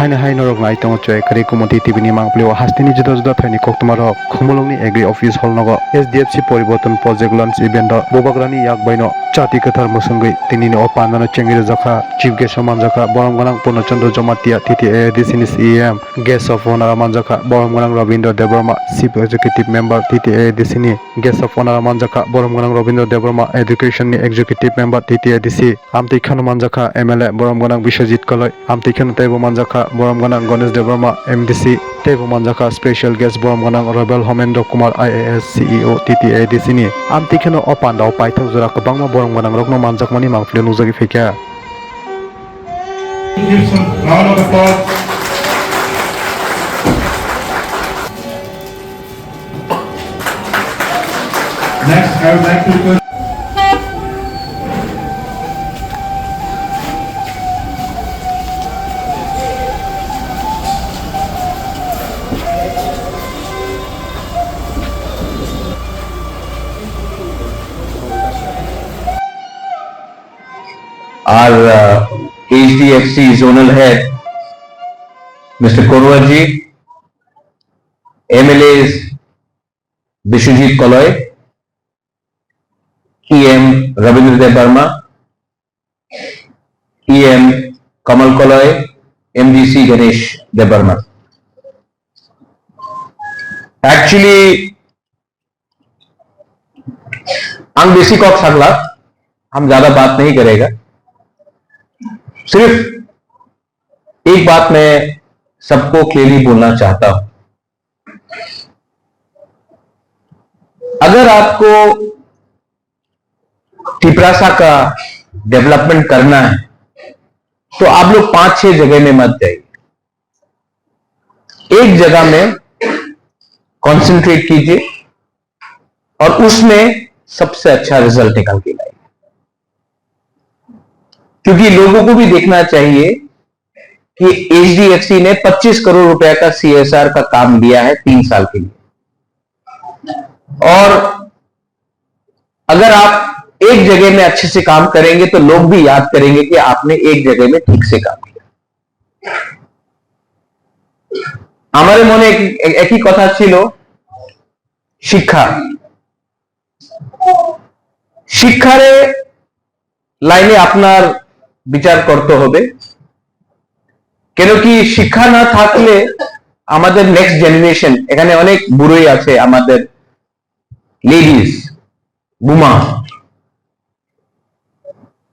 Haina haina rok nai tongo choi kari kumoti TV ni mangplio hastini juda juda thaini koktumaro khumulungni agri office hall nogo SDFC Poriborton project launch event bobagrani yak baino chati kathar musungui tinini opanano chengiri jakha chief guest manjaka boromganang Purnachandra Jomatia titi AIDC CEM guest of honor manjaka boromganang Rabindra Debarma chief executive member titi AIDC ni guest of honor manjaka boromganang Rabindra Debarma education ni executive member titi AIDC amti khanu manjaka MLA boromganang Bishwajit Kaloi amti khanu taibo manjaka boromganang Ganesh Debarma MDC taibo manjaka special guest boromganang Rebel Homendra Kumar IAS CEO titi AIDC ni amti khanu opanda opaithak jora kabangma boromganang rokno manjakmani mangfle nujagi fekya. Give some round of applause. Next, I would like to request our HDFC zonal head, Mr. Korwaji, MLAs Bishwajit Kaloi, EM Rabindra Debarma, EM Kamal Kaloi, MDC Ganesh Debarma. Actually, अंग basic of अगला हम ज्यादा बात नहीं करेगा, सिर्फ एक बात मैं सबको क्लियरली बोलना चाहता हूं। अगर आपको टिपरासा का डेवलपमेंट करना है तो आप लोग 5-6 जगह में मत जाइए, एक जगह में कंसंट्रेट कीजिए और उसमें सबसे अच्छा रिजल्ट निकाल के लाइए। क्योंकि लोगों को भी देखना चाहिए कि एचडीएफसी ने 25 करोड़ रुपए का सीएसआर का काम दिया है 3 साल के लिए, और अगर आप एक जगह में अच्छे से काम करेंगे तो लोग भी याद करेंगे कि आपने एक जगह में ठीक से काम किया। हमारे मने एक ही कथा छिलो, शिक्षा शिक्षारे लाइने आपनार विचार करते होबे, क्योंकि शिक्षा ना थाकले आमादेर नेक्स्ट जेनारेशन एखाने अनेक बुড়োই আছে आमादेर लेडिज बुमा,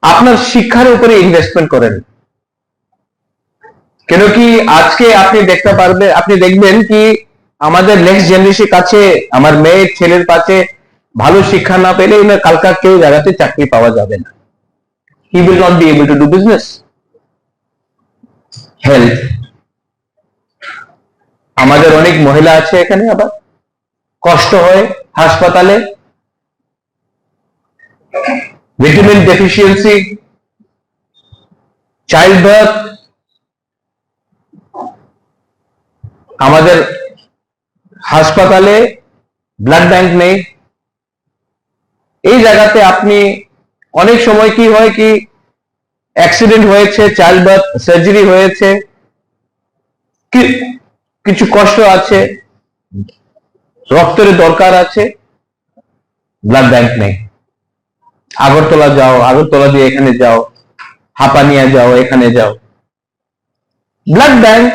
आपनार शिक्षार ऊपर इनवेस्टमेंट करें, क्योंकि आज के आपनी देखते पारबेन, आपनी देखबेन कि आमादेर नेक्स्ट जेनारेशन काछे आमार मेয়ের ছেলের কাছে ভালো শিক্ষা না পেলে না কালকা কেউ জায়গাতে চাকরি পাওয়া যাবে না। He will not be able to do business. Health, আমাদের অনেক মহিলা আছে এখানে আবার কষ্ট হয় হাসপাতালে, ভিটামিন ডেফিসিয়েন্সি, চাইল্ড বার্থ, আমাদের হাসপাতালে ব্লাড ব্যাংক নেই। এই জায়গাতে আপনি অনেক সময় কি হয় কি অ্যাক্সিডেন্ট হয়েছে, চাইল্ড বার্থ সার্জারি হয়েছে, কিছু কষ্ট আছে, রক্তের দরকার আছে, ব্লাড ব্যাংক নেই। আগরতলা যাও, আগরতলা দিয়ে এখানে যাও, হাপানিয়া যাও, এখানে যাও। Blood bank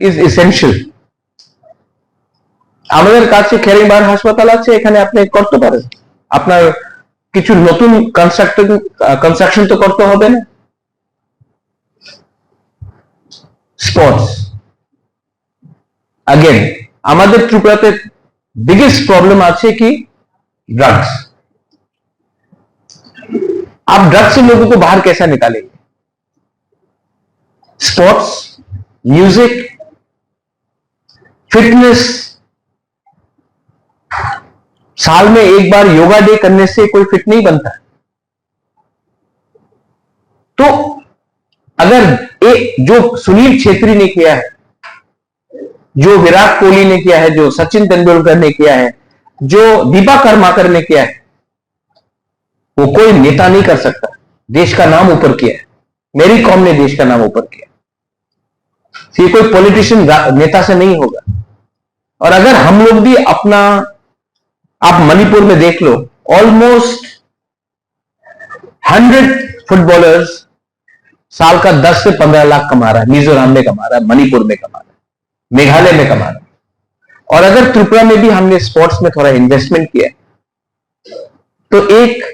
is essential. আমাদের কাছে খেরিবান হাসপাতাল আছে, এখানে আপনি করতে পারেন। আপনার কিছু নতুন কনস্ট্রাকশন তো করতে হবে না। স্পোর্টস, अगेन আমাদের ত্রিপুরাতে बिगेस्ट प्रॉब्लम আছে কি ड्रग्स। आप ड्रग्स से लोगों को बाहर कैसा निकालेंगे? स्पोर्ट्स, म्यूजिक, फिटनेस, साल में एक बार योगा डे करने से कोई फिट नहीं बनता। तो अगर जो सुनील छेत्री ने किया है, जो विराट कोहली ने किया है, जो सचिन तेंदुलकर ने किया है, जो दीपा कर्माकर ने किया है, वो कोई नेता नहीं कर सकता। देश का नाम ऊपर किया है, मेरी कॉम ने देश का नाम ऊपर किया। ये कोई पॉलिटिशियन नेता से नहीं होगा। और अगर हम लोग भी अपना, आप मणिपुर में देख लो, ऑलमोस्ट 100 फुटबॉलर्स साल का 10 से 15 लाख कमा रहा है। मिजोरम में कमा रहा है, मणिपुर में कमा रहा है, मेघालय में कमा रहा है। और अगर त्रिपुरा में भी हमने स्पोर्ट्स में थोड़ा इन्वेस्टमेंट किया तो एक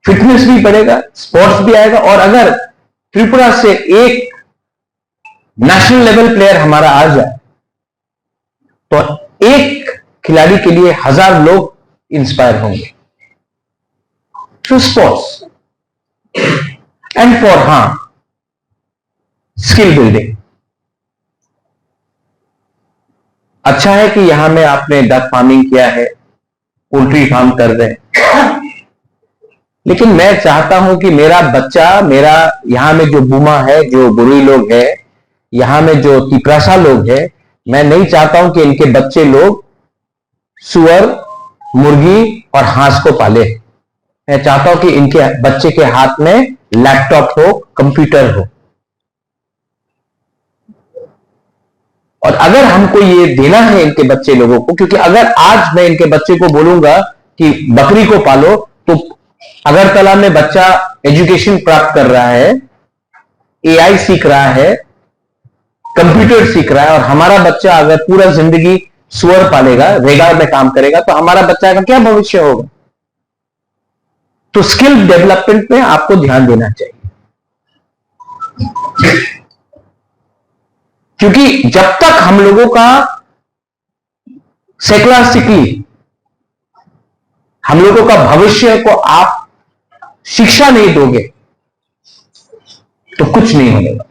फिटनेस भी बढ़ेगा, स्पोर्ट्स भी आएगा। और अगर त्रिपुरा से एक नेशनल लेवल प्लेयर हमारा आ जाए तो एक खिलाड़ी के लिए 1000 लोग इंस्पायर होंगे। Through sports and for skill building. अच्छा है कि यहां में आपने डक फार्मिंग किया है, पोल्ट्री फार्म कर रहे हैं, लेकिन मैं चाहता हूं कि मेरा बच्चा, मेरा यहां में जो बुमा है, जो बुरुई लोग है, यहां में जो तिपरासा लोग है, मैं नहीं चाहता हूं कि इनके बच्चे लोग सुअर, मुर्गी और हांस को पाले। मैं चाहता हूं कि इनके बच्चे के हाथ में लैपटॉप हो, कंप्यूटर हो। और अगर हमको ये देना है इनके बच्चे लोगों को, क्योंकि अगर आज मैं इनके बच्चे को बोलूंगा कि बकरी को पालो, तो अगरतला में बच्चा एजुकेशन प्राप्त कर रहा है, एआई सीख रहा है, कंप्यूटर सीख रहा है, और हमारा बच्चा अगर पूरा जिंदगी सुअर पालेगा, रेगा में काम करेगा, तो हमारा बच्चा का क्या भविष्य होगा। तो स्किल डेवलपमेंट में आपको ध्यान देना चाहिए, क्योंकि जब तक हम लोगों का सेकुलरिस्टिकली, हम लोगों का भविष्य को आप शिक्षा नहीं दोगे तो कुछ नहीं होगा।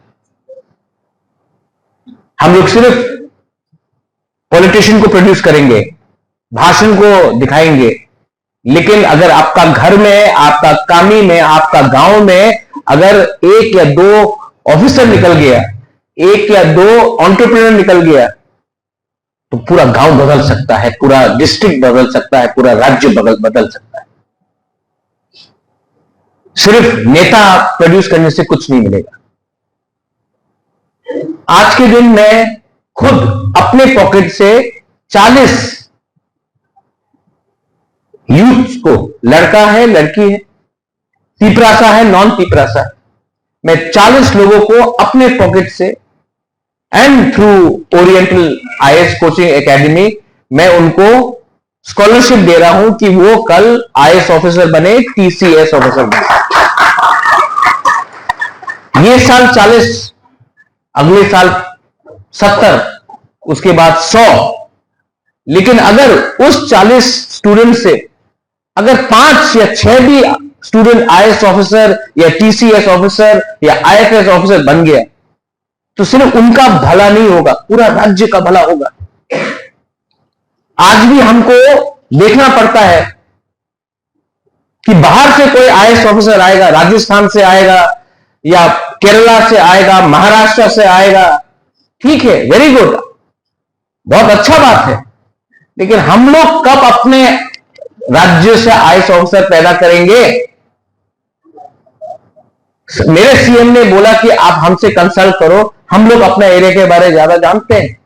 हम लोग सिर्फ पॉलिटिशियन को प्रोड्यूस करेंगे, भाषण को दिखाएंगे, लेकिन अगर आपका घर में, आपका कामी में, आपका गांव में अगर 1 या 2 ऑफिसर निकल गया, 1 या 2 एंटरप्रेन्योर निकल गया, तो पूरा गांव बदल सकता है, पूरा डिस्ट्रिक्ट बदल सकता है, पूरा राज्य बदल सकता है। सिर्फ नेता प्रोड्यूस करने से कुछ नहीं मिलेगा। आज के दिन मैं खुद अपने पॉकेट से 40 यूथ को, लड़का है, लड़की है, तिपरासा है, नॉन तिपरासा, मैं 40 लोगों को अपने पॉकेट से and through oriental IAS coaching academy मैं उनको स्कॉलरशिप दे रहा हूं कि वो कल आईएएस ऑफिसर बने, टीसीएस ऑफिसर बने। ये साल 40, अगले साल 70, उसके बाद 100। लेकिन अगर उस 40 स्टूडेंट से अगर 5 या 6 भी स्टूडेंट आईएएस ऑफिसर या टीसीएस ऑफिसर या आईएफएस ऑफिसर बन गया, तो सिर्फ उनका भला नहीं होगा, पूरा राज्य का भला होगा। आज भी हमको देखना पड़ता है कि बाहर से कोई आईएएस ऑफिसर आएगा, राजस्थान से आएगा या केरला से आएगा, महाराष्ट्र से आएगा, ठीक है, वेरी गुड, बहुत अच्छा बात है। लेकिन हम लोग कब अपने राज्य से आईएएस ऑफिसर पैदा करेंगे? मेरे सीएम ने बोला कि आप हमसे कंसल्ट करो, हम लोग अपने एरिया के बारे में ज्यादा जानते हैं।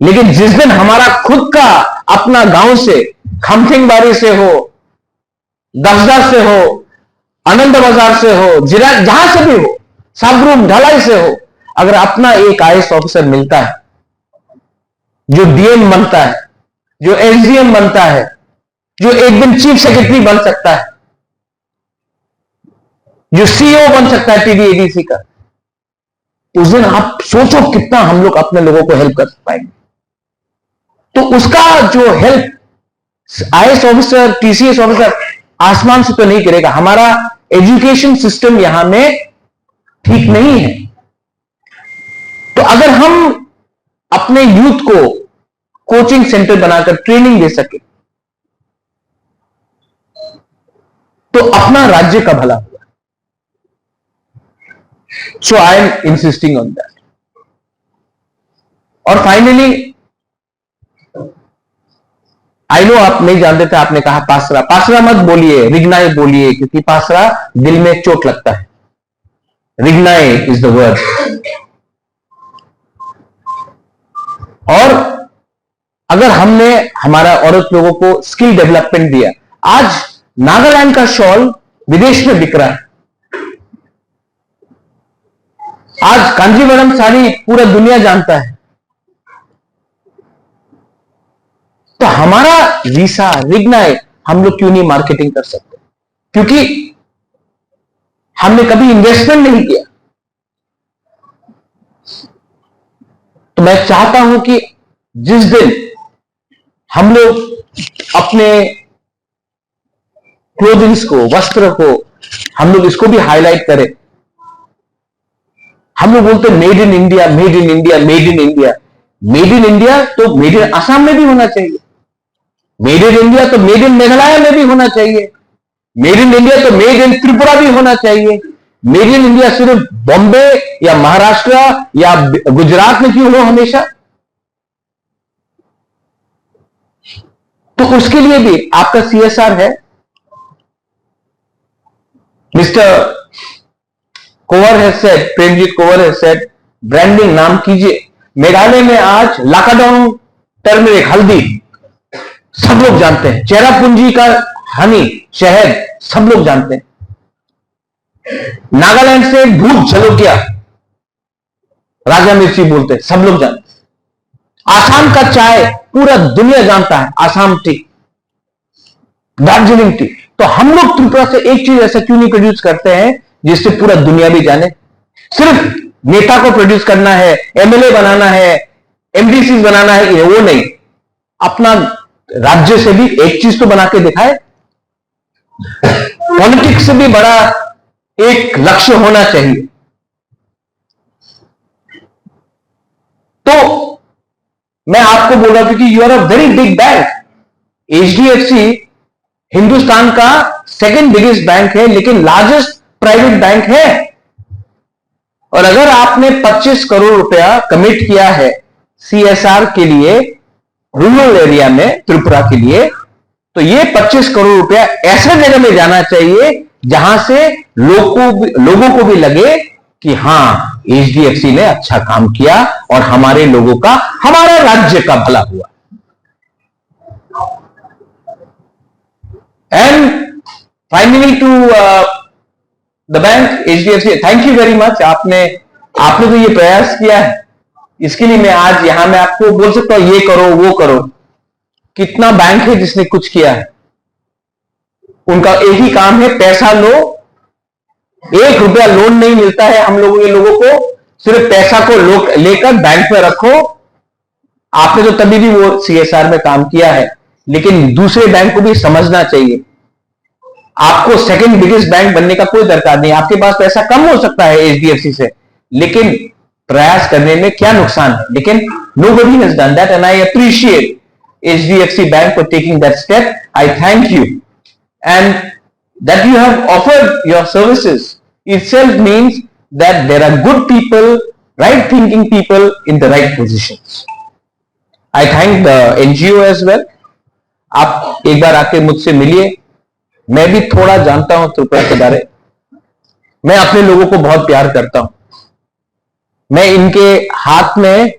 लेकिन जिस दिन हमारा खुद का अपना गांव से, खमथिंगबाड़ी से हो, दसदा से हो, आनंद बाजार से हो, जहां से भी हो, साबरूम ढलाई से हो, अगर अपना एक आईएएस ऑफिसर मिलता है, जो डीएम बनता है, जो एसडीएम बनता है, जो एक दिन चीफ सेक्रेटरी बन सकता है, जो सीईओ बन सकता है टीडीएडीसी का, उस दिन आप सोचो कितना हम लोग अपने लोगों को हेल्प कर पाएंगे। तो उसका जो help IAS officer, TCS officer आसमान से तो नहीं करेगा। हमारा एजुकेशन सिस्टम यहां में ठीक नहीं है। तो अगर हम अपने यूथ को कोचिंग सेंटर बनाकर ट्रेनिंग दे सके, तो अपना राज्य का भला हुआ। So I am insisting on that. और फाइनली, आई नो आप नहीं जानते थे, आपने कहा पासरा, पासरा मत बोलिए, रिग्नाए बोलिए, क्योंकि पासरा दिल में चोट लगता है। रिग्नाए इज द वर्ड। और अगर हमने हमारा औरत लोगों को स्किल डेवलपमेंट दिया, आज नागालैंड का शॉल विदेश में बिक रहा है। आज कांजीवरम साड़ी पूरा दुनिया जानता है। तो हमारा वीसा, रिग्नाए, हम लोग क्यों नहीं मार्केटिंग कर सकते? क्योंकि हमने कभी इन्वेस्टमेंट नहीं किया। तो मैं चाहता हूं कि जिस दिन हम लोग अपने क्लोथिंग्स को, वस्त्र को, हम लोग इसको भी हाईलाइट करें। हम लोग बोलते made in India, made in India, made in India. Made in India तो मेड इन असम में भी होना चाहिए। मेड इन इंडिया तो मेड इन मेघालय में भी होना चाहिए। मेड इन इंडिया तो मेड इन त्रिपुरा भी होना चाहिए। मेड इन इंडिया सिर्फ बॉम्बे या महाराष्ट्र या गुजरात में क्यों हो हमेशा? तो उसके लिए भी आपका CSR है। मिस्टर कोवर है सेड, प्रेमजीत कोवर है सेड, ब्रांडिंग नाम कीजिए। मेघालय में आज लाकाडोंग टर्मरिक, हल्दी सब लोग जानते हैं। चेरापूंजी का हनी, शहद, सब लोग जानते हैं। नागालैंड से भूत झलोकिया, राजा मिर्ची बोलते हैं, सब लोग जानते हैं। आसाम का चाय पूरा दुनिया जानता है, आसाम टी, दार्जिलिंग टी। तो हम लोग त्रिपुरा से एक चीज ऐसा क्यों नहीं प्रोड्यूस करते हैं जिससे पूरा दुनिया भी जाने? सिर्फ नेता को प्रोड्यूस करना है, MLA बनाना है, MDC बनाना है, वो नहीं। अपना राज्य से भी एक चीज तो बना के दिखाए। पॉलिटिक्स से भी बड़ा एक लक्ष्य होना चाहिए। तो मैं आपको बोल रहा हूं कि you are a very big bank. HDFC Hindustan का सेकंड बिगेस्ट बैंक है, लेकिन लार्जेस्ट प्राइवेट बैंक है। और अगर आपने 25 करोड़ रुपया कमिट किया है CSR के लिए रूरल एरिया में, त्रिपुरा के लिए, तो ये 25 करोड़ रुपया ऐसे जगह में जाना चाहिए जहां से लोगों को भी लगे कि हां, HDFC ने अच्छा काम किया और हमारे लोगों का, हमारा राज्य का भला हुआ। And finally to the bank HDFC, thank you very much. आपने तो ये प्रयास किया है, इसके लिए मैं आज यहां मैं आपको बोल सकता हूं ये करो वो करो। कितना बैंक है जिसने कुछ किया है? उनका एक ही काम है, पैसा लो। 1 रुपया लोन नहीं मिलता है हम लोगों को, सिर्फ पैसा को लेकर बैंक में रखो। आपने तो तभी भी वो CSR में काम किया है, लेकिन दूसरे बैंक को भी समझना चाहिए। आपको सेकंड बिगेस्ट बैंक बनने का कोई दरकार नहीं। आपके पास पैसा कम हो सकता है HDFC से, लेकिन प्रयास करने में क्या नुकसान है? लेकिन nobody has done that and I appreciate HDFC Bank for taking that step. I thank you, and that you have offered your services itself means that there are good people, right thinking people in the right positions. I thank the NGO as well. आप एक बार आके मुझसे मिलिए। मैं भी थोड़ा जानता हूं त्रिपुरा के बारे। मैं अपने लोगों को बहुत प्यार करता हूं। मैं इनके हाथ में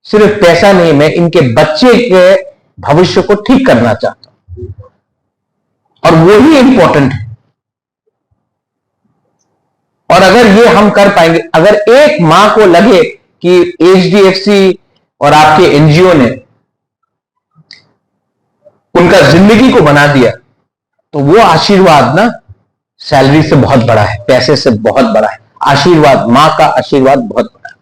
सिर्फ पैसा नहीं, मैं इनके बच्चे के भविष्य को ठीक करना चाहता हूं, और वो ही इंपॉर्टेंट है। और अगर ये हम कर पाएंगे, अगर एक मां को लगे कि HDFC और आपके NGO ने उनका जिंदगी को बना दिया, तो वो आशीर्वाद ना सैलरी से बहुत बड़ा है, पैसे से बहुत बड़ा है। आशीर्वाद, मां का आशीर्वाद बहुत बड़ा है।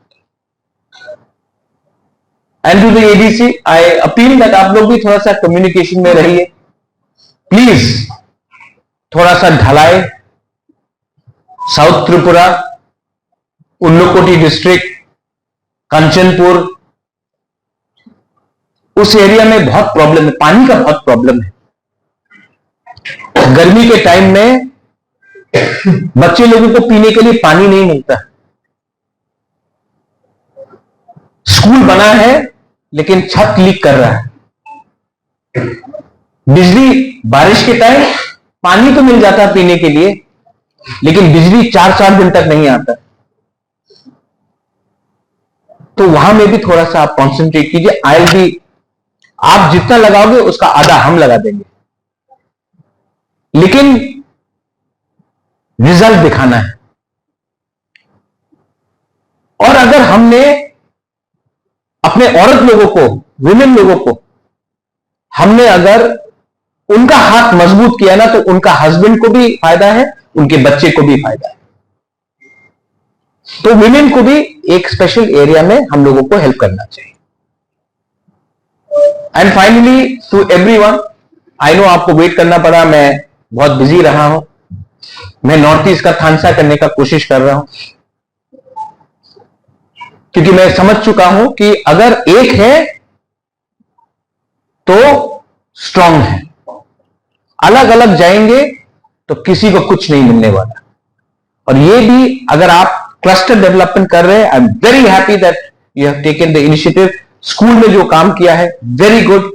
And to the ADC I appeal that आप लोग भी थोड़ा सा कम्युनिकेशन में रहिए प्लीज। थोड़ा सा ढलाई, साउथ त्रिपुरा, उन्नकोटी डिस्ट्रिक्ट, कंचनपुर, उस एरिया में बहुत प्रॉब्लम है, पानी का बहुत प्रॉब्लम है। गर्मी के टाइम में बच्चे लोगों को पीने के लिए पानी नहीं मिलता। स्कूल बना है लेकिन छत लीक कर रहा है। बिजली, बारिश के टाइम पानी तो मिल जाता है पीने के लिए, लेकिन बिजली 4-4 दिन तक नहीं आता। तो वहां में भी थोड़ा सा आप कॉन्सेंट्रेट कीजिए। आप जितना लगाओगे उसका आधा हम लगा देंगे, लेकिन रिजल्ट दिखाना है। और अगर हमने अपने औरत लोगों को, विमेन लोगों को, हमने अगर उनका हाथ मजबूत किया ना, तो उनका हस्बैंड को भी फायदा है, उनके बच्चे को भी फायदा है। तो विमेन को भी एक स्पेशल एरिया में हम लोगों को हेल्प करना चाहिए। And finally to everyone, I know आपको वेट करना पड़ा, मैं बहुत बिजी रहा हूं। मैं नॉर्थ ईस्ट का खानसा करने का कोशिश कर रहा हूं, क्योंकि मैं समझ चुका हूं कि अगर एक है तो स्ट्रांग है, अलग अलग जाएंगे तो किसी को कुछ नहीं मिलने वाला। और ये भी अगर आप क्लस्टर डेवलपमेंट कर रहे हैं, I am very happy that you have taken the initiative. School में जो काम किया है वेरी गुड,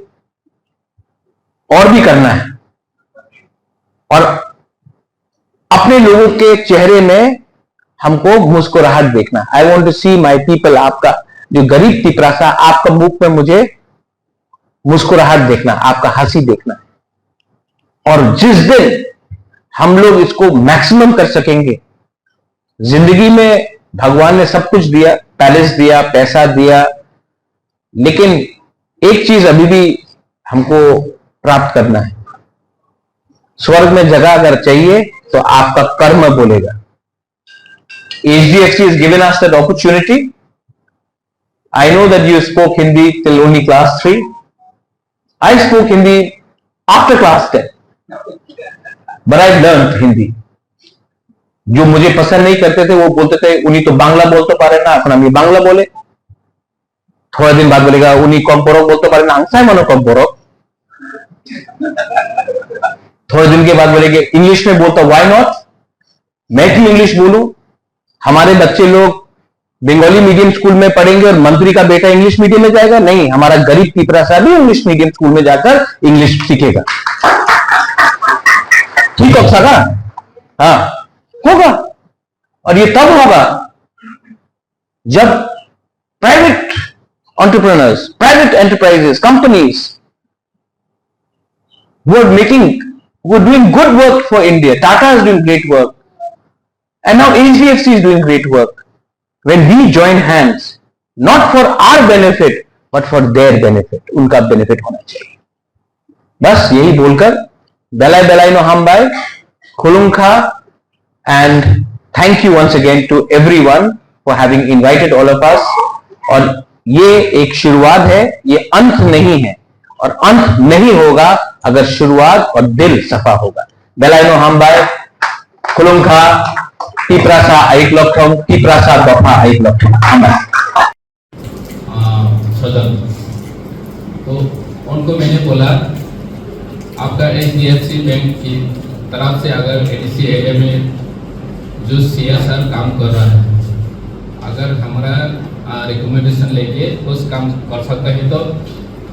और भी करना है। और अपने लोगों के चेहरे में हमको मुस्कुराहट देखना। I want to see my people, आपका जो गरीब तिपरासा, आपका मुख में मुझे मुस्कुराहट देखना, आपका हंसी देखना। और जिस दिन हम लोग इसको मैक्सिमम कर सकेंगे, जिंदगी में भगवान ने सब कुछ दिया, पैलेस दिया, पैसा दिया, लेकिन एक चीज अभी भी हमको प्राप्त करना है। स्वर्ग में जगह अगर चाहिए तो आपका कर्म बोलेगा। HDFC has given us that opportunity. I know that you spoke Hindi till only class 3. I spoke Hindi after class 10. But I learned Hindi. जो मुझे पसंद नहीं करते थे वो बोलते थे उन्हीं तो बांग्ला बोलते पारे ना, अपना भी बांग्ला बोले। थोड़ा दिन बाद बोलेगा उन्हीं कॉम्पोरो बोलते पारे ना, अंसाई मनो कॉम्पोरो। थोड़े दिन के बाद बोलेंगे इंग्लिश में बोलता, व्हाई नॉट, मैं क्यों इंग्लिश बोलूं। हमारे बच्चे लोग बंगाली मीडियम स्कूल में पढ़ेंगे और मंत्री का बेटा इंग्लिश मीडियम में जाएगा? नहीं, हमारा गरीब तिपरासा भी इंग्लिश मीडियम स्कूल में जाकर इंग्लिश सीखेगा। ठीक हो सका? हाँ, होगा। और ये तब होगा जब private entrepreneurs, private enterprises, companies were doing good work for India. Tata is doing great work. And now HDFC is doing great work. When we join hands, not for our benefit, but for their benefit, उनका benefit होना चाहिए। बस यही बोलकर बेलाई बेलाई no हम bye खुलुंखा, and thank you once again to everyone for having invited all of us. और ये एक शुरुआत है, ये अंत नहीं है, और अंत नहीं होगा अगर शुरुआत और दिल सफा होगा। बेलाइनो हम बाय खुलुंखा तिपरासा आइक लक्षम तिपरासा दफा आइक लक्षम हम सदन। तो उनको मैंने बोला आपका HDFC बैंक की तरफ से अगर ADC एरिया में जो CSR काम कर रहा है, अगर हमारा रिकमेंडेशन लेके उस काम कर सकता है तो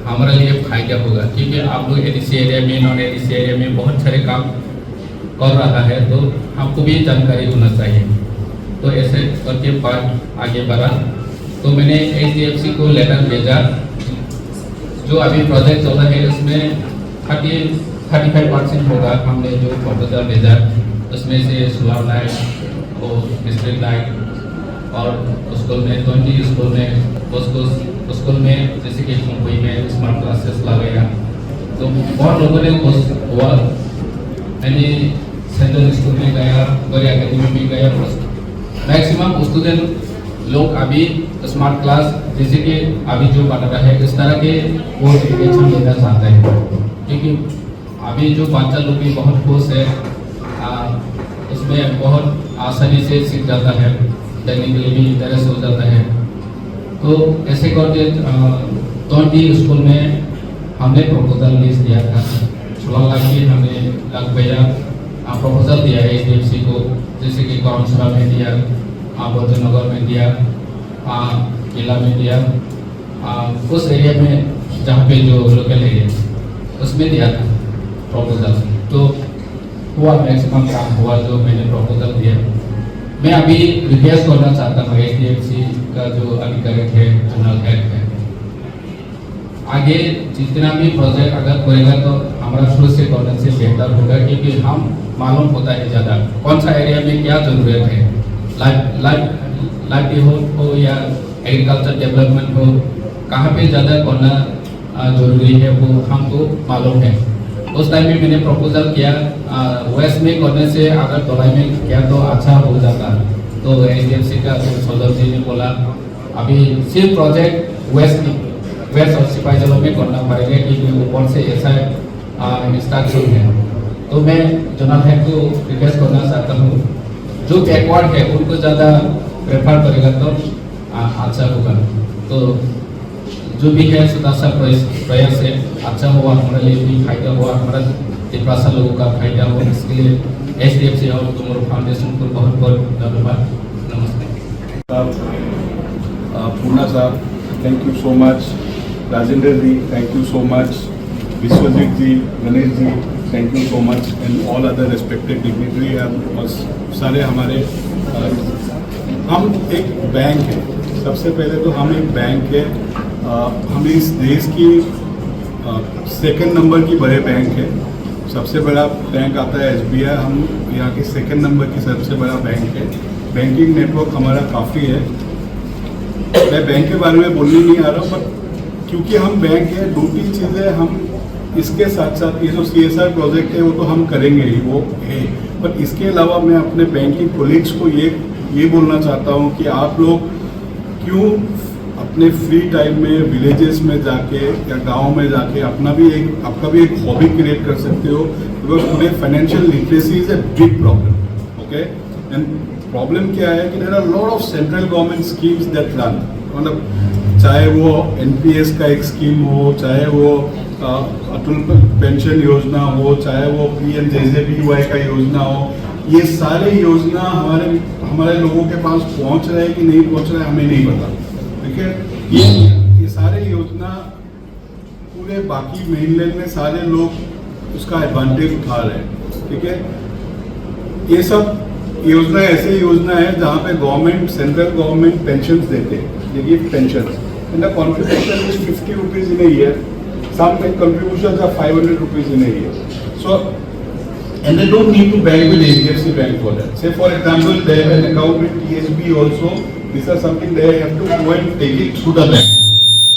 हमारे लिए फायदा होगा। क्योंकि आप लोग ADC एरिया में, नॉन ADC एरिया में बहुत सारे काम कर रहा है, तो आपको भी जानकारी होना चाहिए। तो ऐसे करके बात आगे बढ़ा। तो मैंने HDFC को लेटर भेजा, जो अभी प्रोजेक्ट चल रहा है उसमें 35% होगा। हमने जो प्रपोजल भेजा उसमें से सोलर लाइट और स्ट्रीट लाइट, और स्कूल में 20 स्कूल में, स्कूल में जैसे कि मुंबई में स्मार्ट क्लासेस लगाया। तो बहुत लोगों ने हुआ, मैंने सेंट्रल स्कूल में गया, गौरी अकेडमी में गया। मैक्सिमम स्टूडेंट लोग अभी स्मार्ट क्लास जैसे कि अभी जो पढ़ रहा है इस तरह के वो एजुकेशन लेना चाहता है, क्योंकि अभी जो बच्चा लोग भी बहुत खुश है, उसमें बहुत आसानी से सीख जाता है, टेक्निकली भी इंटरेस्ट हो जाता है। तो ऐसे करके 20 स्कूल में हमने प्रपोजल लिस्ट दिया था 16 लाख की हमने भैया प्रपोजल दिया है HDFC को, जैसे कि कौनसला में दिया, बौद्धनगर में दिया, किला में दिया, उस एरिया में जहाँ पे जो लोकल एरिया उसमें दिया था प्रपोजल। तो हुआ मैक्सिमम काम हुआ जो मैंने प्रपोजल दिया। मैं अभी रिक्वेस्ट करना चाहता हूँ HDFC का जो अधिकारी है, जनरल हेड है, आगे जितना भी प्रोजेक्ट अगर करेगा तो हमारा शुरू से करने से बेहतर होगा, क्योंकि हम मालूम होता है ज़्यादा कौन सा एरिया में क्या ज़रूरत है, लाइवलीहुड हो या एग्रीकल्चर डेवलपमेंट हो, कहाँ पे ज़्यादा करना जरूरी है वो हमको मालूम है। उस टाइम में मैंने प्रपोजल किया वेस्ट में करने से अगर दवाई में किया तो अच्छा हो जाता। तो HDFC का सौदर जी ने बोला अभी सिर्फ प्रोजेक्ट वेस्ट और सिपाही जलों में करना पड़ेगा, क्योंकि ऊपर से ऐसा इंस्ट्रक्शन है। तो मैं जनरल हेड को रिक्वेस्ट करना चाहता हूँ, जो बैकवर्ड है उनको ज़्यादा प्रेफर करेगा तो अच्छा होगा। तो जो भी है सुधार प्रयास है, अच्छा हुआ, हमारे लिए भी फायदा हुआ, हमारा तिप्रासा लोगों का फायदा हुआ। इसके लिए HDFC और टुमारो फाउंडेशन को बहुत बहुत धन्यवाद। नमस्ते। पूर्णा साहब, thank you so much. Rajendra ji, thank you so much. Vishwajit ji, Ganesh ji, thank you so much, and all other respected dignitary. बस सारे हमारे हम एक बैंक है, सबसे पहले तो हम एक बैंक है। हम इस देश की सेकंड नंबर की बड़े बैंक है। सबसे बड़ा बैंक आता है SBI, हम यहाँ की सेकंड नंबर की सबसे बड़ा बैंक है। बैंकिंग नेटवर्क हमारा काफ़ी है। मैं बैंक के बारे में बोलने नहीं आ रहा हूँ, बट क्योंकि हम बैंक है, 2-3 चीज़ें हम इसके साथ साथ, ये जो CSR प्रोजेक्ट है वो तो हम करेंगे ही, वो है, बट इसके अलावा मैं अपने बैंकिंग कोलीग्स को ये बोलना चाहता हूँ कि आप लोग क्यों अपने फ्री टाइम में विलेजेस में जाके या गांव में जाके आपका भी एक हॉबी क्रिएट कर सकते हो, because today financial literacy is a big problem, okay. And problem क्या है कि there are lot of central government schemes that run, मतलब चाहे वो NPS का एक स्कीम हो, चाहे वो अटल पेंशन योजना हो, चाहे वो PMJJBY का योजना हो, ये सारे योजना हमारे लोगों के पास पहुंच रहे हैं कि नहीं पहुंच रहे हमें नहीं पता, ठीक है। ये सारे योजना पूरे बाकी मेनलैंड में सारे लोग उसका एडवांटेज उठा रहे हैं, ठीक है। ये सब योजना ऐसे योजना है जहाँ पे गवर्नमेंट, सेंट्रल गवर्नमेंट पेंशन देते हैं, ये gift pension, and the contribution is 50 rupees in a year. Some contributions are 500 rupees in a year. So, and they don't need to bank with HDFC Bank for that. Say for example, they have an account with TSB also. These are something they have to go and take it through the bank.